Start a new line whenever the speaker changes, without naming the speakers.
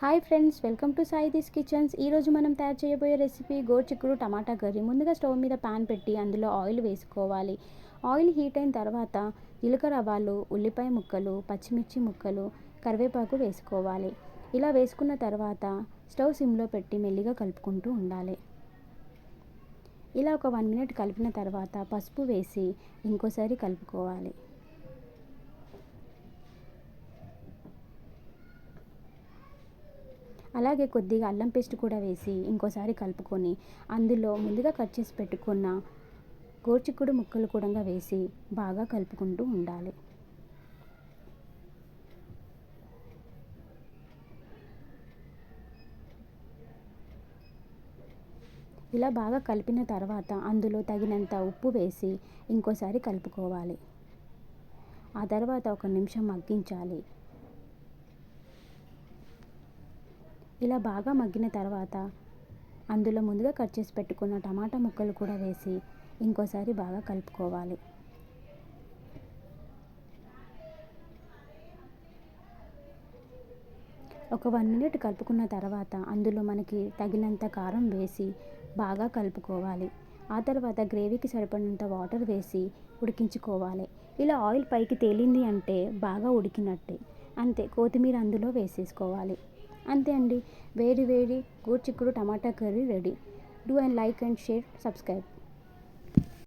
Hi friends, welcome to Sai this kitchens. ఈరోజు మనం తయారు చేయబోయే రెసిపీ గోరుచిక్కుడు టమాటా కర్రీ. ముందుగా స్టవ్ మీద ప్యాన్ పెట్టి అందులో ఆయిల్ వేసుకోవాలి. ఆయిల్ హీట్ అయిన తర్వాత జీలకర్ర ఆవాలు, ఉల్లిపాయ ముక్కలు, పచ్చిమిర్చి ముక్కలు, కరివేపాకు వేసుకోవాలి. ఇలా వేసుకున్న తర్వాత స్టవ్ సిమ్లో పెట్టి మెల్లిగా కలుపుకుంటూ ఉండాలి. ఇలా ఒక 1 మినిట్ కలిపిన తర్వాత పసుపు వేసి ఇంకోసారి కలుపుకోవాలి. అలాగే కొద్దిగా అల్లం పేస్ట్ కూడా వేసి ఇంకోసారి కలుపుకొని అందులో ముందుగా కట్ చేసి పెట్టుకున్న గోరుచిక్కుడు ముక్కలు కూడా వేసి బాగా కలుపుకుంటూ ఉండాలి. ఇలా బాగా కలిపిన తర్వాత అందులో తగినంత ఉప్పు వేసి ఇంకోసారి కలుపుకోవాలి. ఆ తర్వాత 1 నిమిషం మగ్గించాలి. ఇలా బాగా మగ్గిన తర్వాత అందులో ముందుగా కట్ చేసి పెట్టుకున్న టమాటా ముక్కలు కూడా వేసి ఇంకోసారి బాగా కలుపుకోవాలి. ఒక 1 మినిట్ కలుపుకున్న తర్వాత అందులో మనకి తగినంత కారం వేసి బాగా కలుపుకోవాలి. ఆ తర్వాత గ్రేవీకి సరిపడినంత వాటర్ వేసి ఉడికించుకోవాలి. ఇలా ఆయిల్ పైకి తేలింది అంటే బాగా ఉడికినట్టే. అంతే, కొత్తిమీర అందులో వేసేసుకోవాలి. అంతే అండి, వేడి వేడి గోరుచిక్కుడు tomato curry ready. Do and like and share, subscribe.